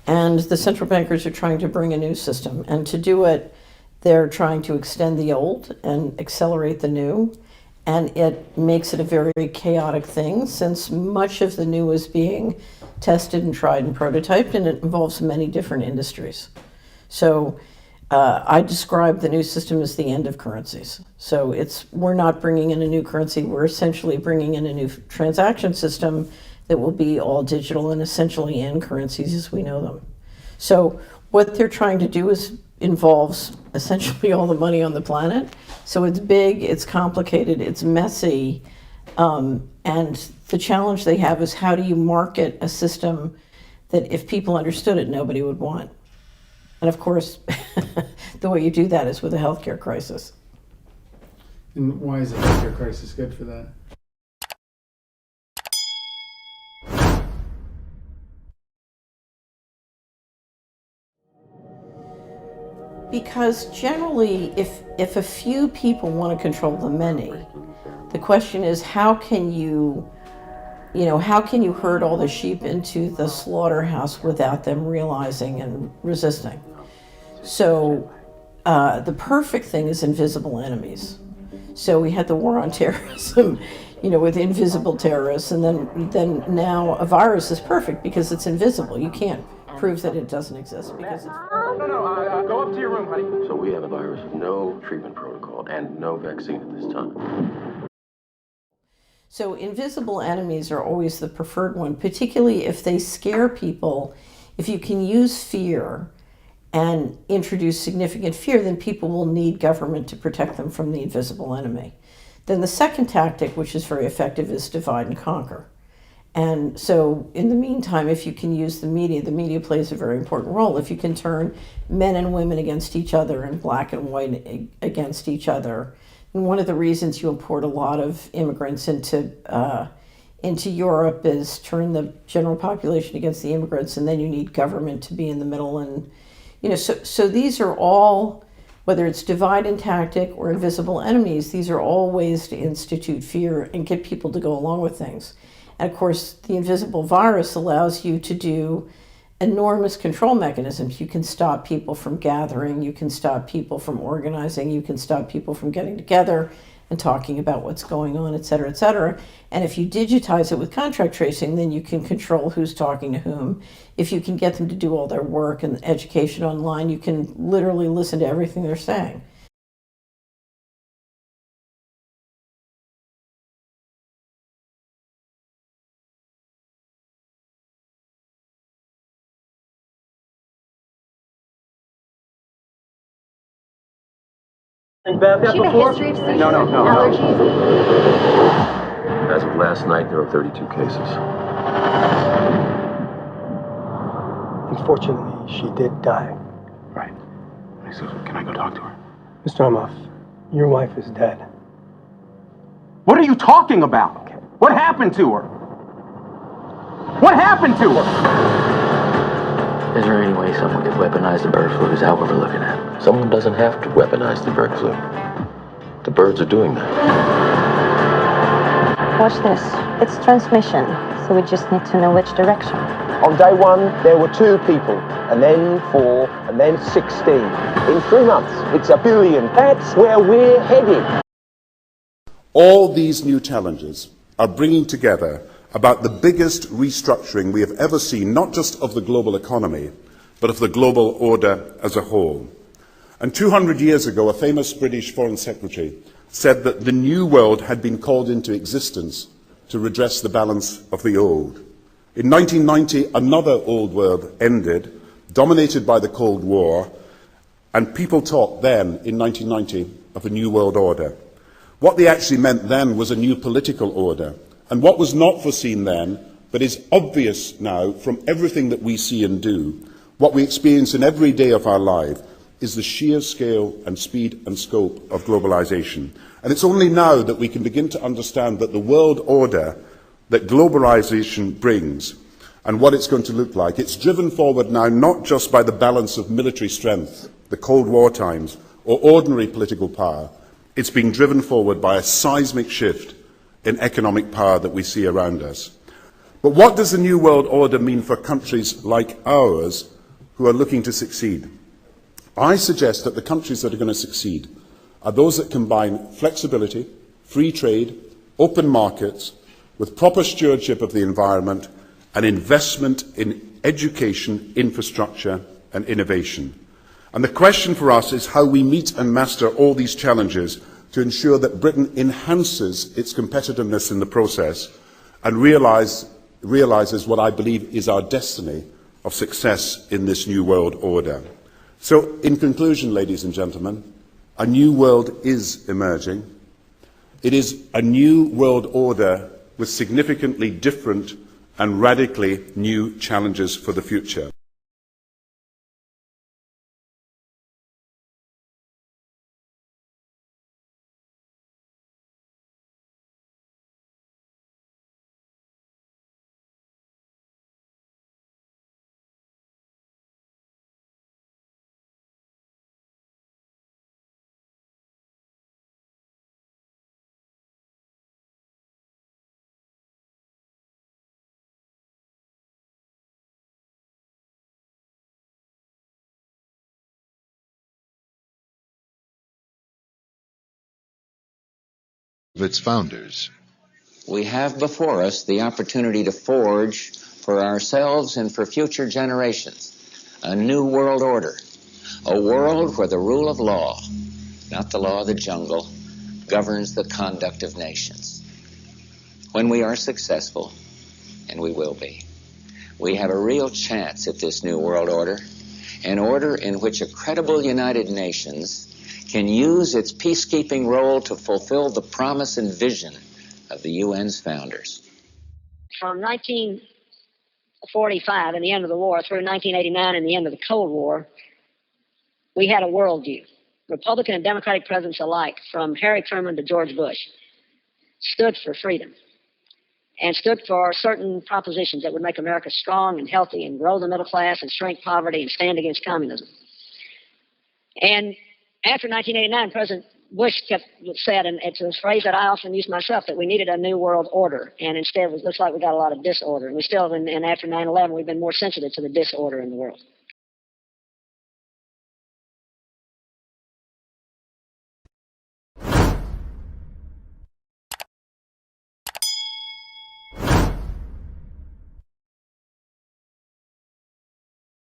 And the central bankers are trying to bring a new system. And to do it, they're trying to extend the old and accelerate the new. And it makes it a very chaotic thing, since much of the new is being tested and tried and prototyped, and it involves many different industries. So I describe the new system as the end of currencies. So we're not bringing in a new currency, we're essentially bringing in a new transaction system that will be all digital and essentially end currencies as we know them. So what they're trying to do involves essentially all the money on the planet. So it's big, it's complicated, it's messy, and the challenge they have is, how do you market a system that if people understood it, nobody would want? And of course, the way you do that is with a healthcare crisis. And why is a healthcare crisis good for that? Because generally, if a few people want to control the many, the question is, how can you herd all the sheep into the slaughterhouse without them realizing and resisting? So the perfect thing is invisible enemies. So we had the war on terrorism, with invisible terrorists, and then now a virus is perfect because it's invisible. You can't prove that it doesn't exist because it's... No, go up to your room, honey. So we have a virus with no treatment protocol and no vaccine at this time. So invisible enemies are always the preferred one, particularly if they scare people. If you can use fear and introduce significant fear, then people will need government to protect them from the invisible enemy. Then the second tactic, which is very effective, is divide and conquer. And so in the meantime, if you can use the media plays a very important role. If you can turn men and women against each other and black and white against each other. And one of the reasons you import a lot of immigrants into Europe is turn the general population against the immigrants, and then you need government to be in the middle. And so these are all, whether it's divide and tactic or invisible enemies, these are all ways to institute fear and get people to go along with things. And of course, the invisible virus allows you to do enormous control mechanisms. You can stop people from gathering, you can stop people from organizing, you can stop people from getting together and talking about what's going on, et cetera, et cetera. And if you digitize it with contact tracing, then you can control who's talking to whom. If you can get them to do all their work and education online, you can literally listen to everything they're saying. And Beth, that before? History of seizures, allergies. As of last night, there are 32 cases. Unfortunately, she did die. Right. So can I go talk to her? Mr. Amoff, your wife is dead. What are you talking about? Okay. What happened to her? What happened to her? Is there any way someone could weaponize the bird flu? Is that what we're looking at? Someone doesn't have to weaponize the bird flu. The birds are doing that. Watch this. It's transmission, so we just need to know which direction. On day one, there were 2 people, and then 4, and then 16. In 3 months, it's 1 billion. That's where we're heading. All these new challenges are bringing together about the biggest restructuring we have ever seen, not just of the global economy, but of the global order as a whole. And 200 years ago, a famous British Foreign Secretary said that the new world had been called into existence to redress the balance of the old. In 1990, another old world ended, dominated by the Cold War, and people talked then, in 1990, of a new world order. What they actually meant then was a new political order. And what was not foreseen then, but is obvious now from everything that we see and do, what we experience in every day of our life, is the sheer scale and speed and scope of globalization. And it's only now that we can begin to understand that the world order that globalization brings and what it's going to look like, it's driven forward now not just by the balance of military strength, the Cold War times, or ordinary political power. It's being driven forward by a seismic shift in economic power that we see around us. But what does the New World Order mean for countries like ours who are looking to succeed? I suggest that the countries that are going to succeed are those that combine flexibility, free trade, open markets, with proper stewardship of the environment and investment in education, infrastructure and innovation. And the question for us is how we meet and master all these challenges to ensure that Britain enhances its competitiveness in the process and realises what I believe is our destiny of success in this new world order. So, in conclusion, ladies and gentlemen, a new world is emerging. It is a new world order with significantly different and radically new challenges for the future. Of its founders. We have before us the opportunity to forge for ourselves and for future generations a new world order, a world where the rule of law, not the law of the jungle, governs the conduct of nations. When we are successful, and we will be, we have a real chance at this new world order, an order in which a credible United Nations can use its peacekeeping role to fulfill the promise and vision of the UN's founders. From 1945 and the end of the war through 1989 and the end of the Cold War, we had a worldview. Republican and Democratic presidents alike, from Harry Truman to George Bush, stood for freedom and stood for certain propositions that would make America strong and healthy and grow the middle class and shrink poverty and stand against communism. And after 1989, President Bush said, and it's a phrase that I often use myself, that we needed a new world order. And instead, it looks like we got a lot of disorder. And we still, and after 9/11, we've been more sensitive to the disorder in the world.